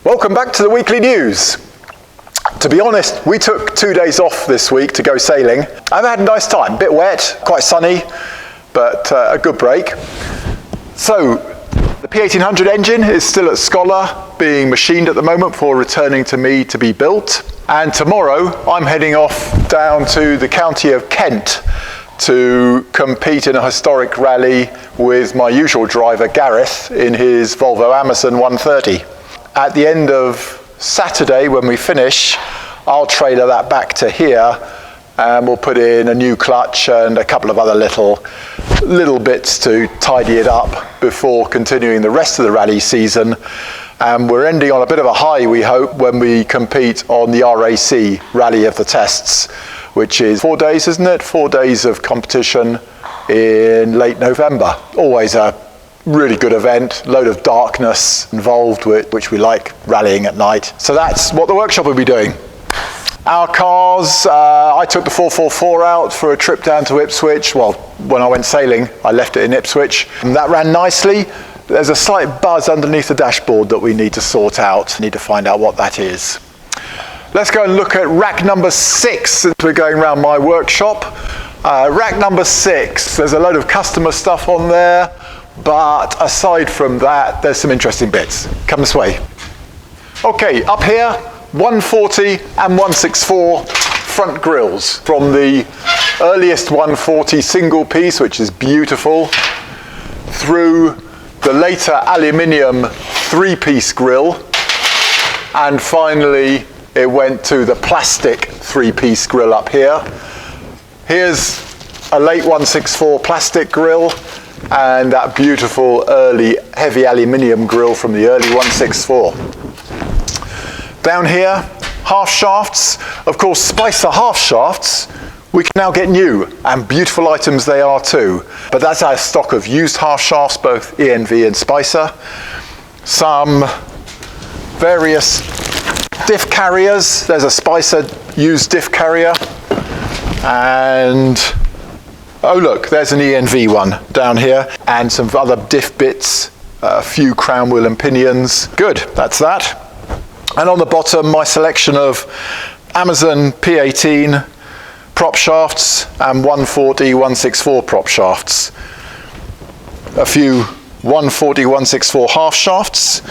Welcome back to the weekly news. To be honest, we took 2 days off this week to go sailing. I've had a nice time, a bit wet, quite sunny, but a good break. So, the P1800 engine is still at Scholar, being machined at the moment before returning to me to be built. And tomorrow, I'm heading off down to the county of Kent to compete in a historic rally with my usual driver, Gareth, in his Volvo Amazon 130. At the end of Saturday, when we finish, I'll trailer that back to here and we'll put in a new clutch and a couple of other little bits to tidy it up before continuing the rest of the rally season. And we're ending on a bit of a high, we hope, when we compete on the RAC Rally of the Tests, which is 4 days, isn't it? 4 days of competition in late November. Always a really good event, load of darkness involved, which we like, rallying at night. So that's what the workshop will be doing. Our cars, I took the 444 out for a trip down to Ipswich. Well, when I went sailing, I left it in Ipswich. And that ran nicely. There's a slight buzz underneath the dashboard that we need to sort out. Need to find out what that is. Let's go and look at rack number 6 since we're going around my workshop. Rack number 6, there's a load of customer stuff on there. But aside from that, there's some interesting bits. Come this way. Okay, up here, 140 and 164 front grills from the earliest 140 single piece, which is beautiful, through the later aluminium 3-piece grill, and finally it went to the plastic 3-piece grill up here. Here's a late 164 plastic grill, and that beautiful early heavy aluminium grill from the early 164. Down here, half shafts. Of course, Spicer half shafts we can now get new, and beautiful items they are too. But that's our stock of used half shafts, both ENV and Spicer. Some various diff carriers. There's a Spicer used diff carrier, and oh look, there's an ENV one down here, and some other diff bits, a few crown wheel and pinions. Good, that's that. And on the bottom, my selection of Amazon P18 prop shafts and 140, 164 prop shafts. A few 140, 164 half shafts.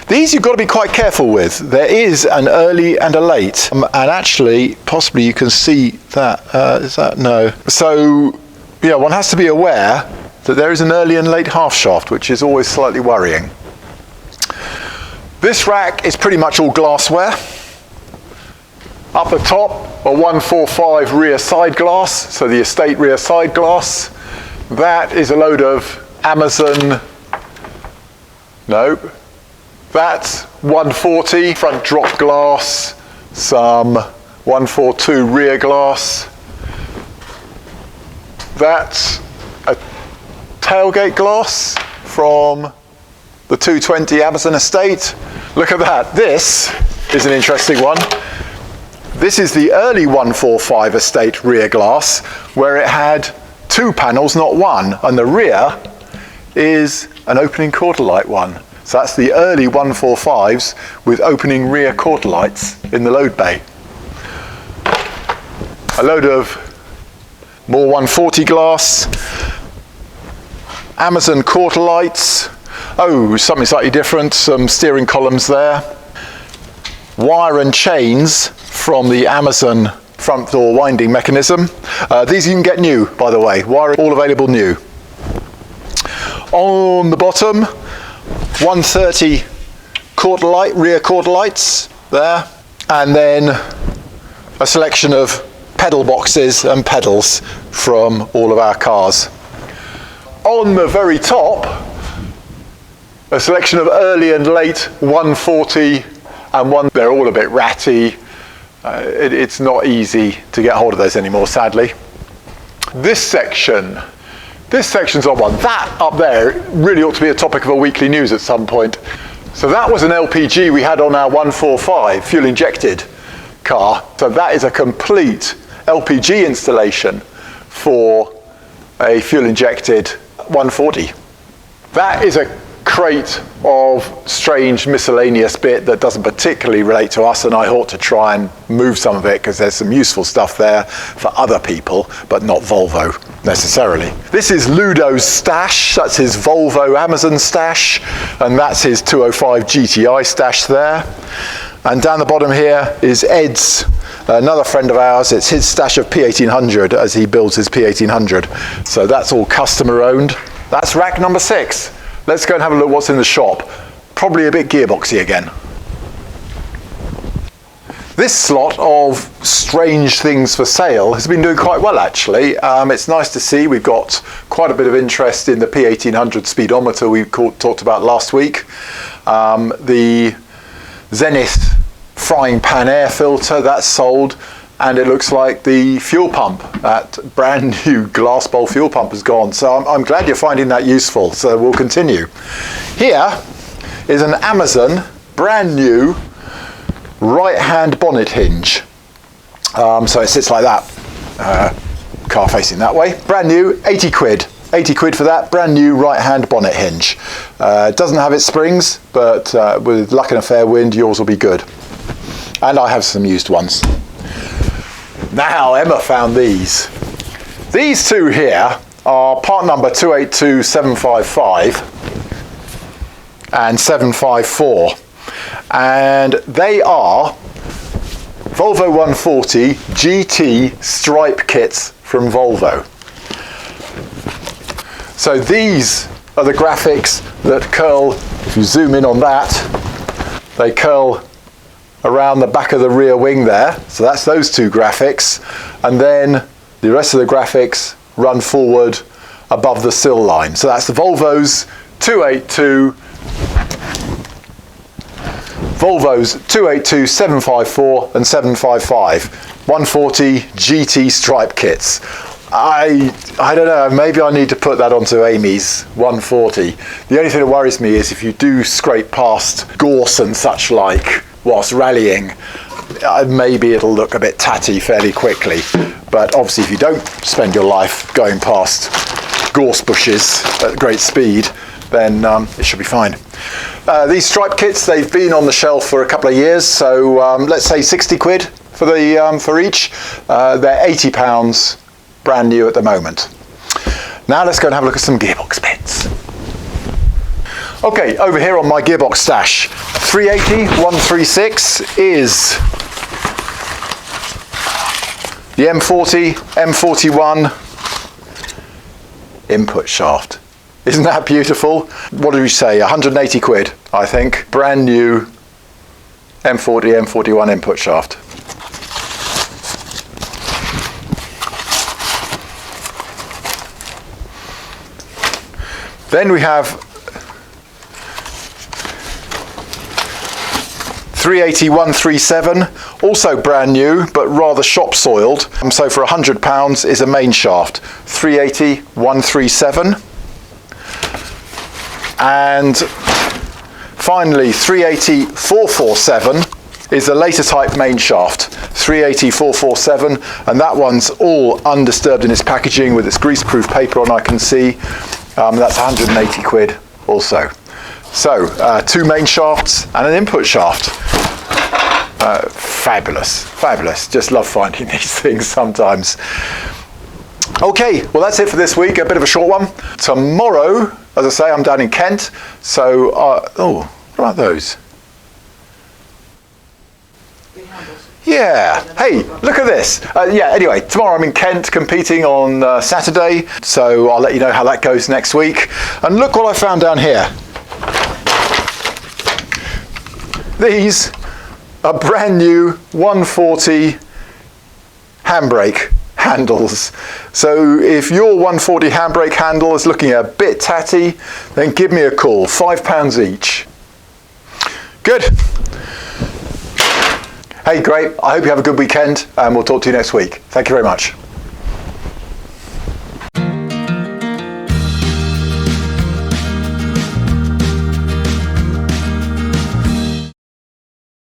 These you've got to be quite careful with. There is an early and a late, and actually, possibly you can see that. Is that? No. So, yeah, one has to be aware that there is an early and late half shaft, which is always slightly worrying. This rack is pretty much all glassware. Up the top, a 145 rear side glass, so the estate rear side glass. That is a load of Amazon, nope, that's 140 front drop glass, some 142 rear glass. That's a tailgate glass from the 220 Amazon estate. Look at that. This is an interesting one. This is the early 145 estate rear glass, where it had 2 panels, not one, and the rear is an opening quarter light one. So that's the early 145s with opening rear quarter lights in the load bay. A load of more 140 glass, Amazon quarter lights. Oh, something slightly different, some steering columns there. Wire and chains from the Amazon front door winding mechanism. These you can get new, by the way. Wire all available new. On the bottom, 130 quarter light, rear quarter lights there. And then a selection of pedal boxes and pedals from all of our cars. On the very top, a selection of early and late 140 and one. They're all a bit ratty. It's not easy to get hold of those anymore, sadly. This section's odd one. That up there really ought to be a topic of a weekly news at some point. So that was an LPG we had on our 145 fuel injected car. So that is a complete LPG installation for a fuel injected 140. That is a crate of strange miscellaneous bit that doesn't particularly relate to us, and I ought to try and move some of it because there's some useful stuff there for other people, but not Volvo necessarily. This is Ludo's stash. That's his Volvo Amazon stash, and that's his 205 GTI stash there. And down the bottom here is Ed's, another friend of ours. It's his stash of P1800 as he builds his P1800. So that's all customer owned. That's rack number 6. Let's go and have a look what's in the shop. Probably a bit gearboxy again. This slot of strange things for sale has been doing quite well actually. It's nice to see we've got quite a bit of interest in the P1800 speedometer we talked about last week. The Zenith frying pan air filter, that's sold, and it looks like the fuel pump, that brand new glass bowl fuel pump, has gone. So I'm glad you're finding that useful, so we'll continue. Here is an Amazon brand new right hand bonnet hinge. So it sits like that, car facing that way. Brand new, 80 quid. 80 quid for that brand new right hand bonnet hinge. It doesn't have its springs, but with luck and a fair wind, yours will be good. And I have some used ones. Now Emma found these. These two here are part number 282755 and 754. And they are Volvo 140 GT stripe kits from Volvo. So these are the graphics that curl, if you zoom in on that, they curl around the back of the rear wing there. So that's those two graphics. And then the rest of the graphics run forward above the sill line. So that's the Volvo's 282, 754 and 755, 140 GT stripe kits. I don't know, maybe I need to put that onto Amy's 140. The only thing that worries me is if you do scrape past gorse and such like whilst rallying, maybe it'll look a bit tatty fairly quickly. But obviously if you don't spend your life going past gorse bushes at great speed, then it should be fine. These stripe kits, they've been on the shelf for a couple of years, so let's say 60 quid for the for each. They're £80 brand new at the moment. Now let's go and have a look at some gearbox bits. Okay, over here on my gearbox stash, 380 136 is the M40, M41 input shaft. Isn't that beautiful? What did we say, 180 quid, I think. Brand new M40, M41 input shaft. Then we have 380 137, also brand new, but rather shop soiled. So for £100 is a main shaft. 380 137. And finally 380 447 is the later type main shaft. 380 447, and that one's all undisturbed in its packaging with its greaseproof paper on, I can see. That's 180 quid also. So two main shafts and an input shaft. Fabulous, fabulous. Just love finding these things sometimes. Okay, well that's it for this week, a bit of a short one. Tomorrow, as I say, I'm down in Kent, so, oh, what about those? Yeah, hey, look at this. Yeah, anyway, tomorrow I'm in Kent competing on Saturday, so I'll let you know how that goes next week. And look what I found down here. These are brand new 140 handbrake handles. So if your 140 handbrake handle is looking a bit tatty, then give me a call, £5 each. Good. Hey, great. I hope you have a good weekend, and we'll talk to you next week. Thank you very much.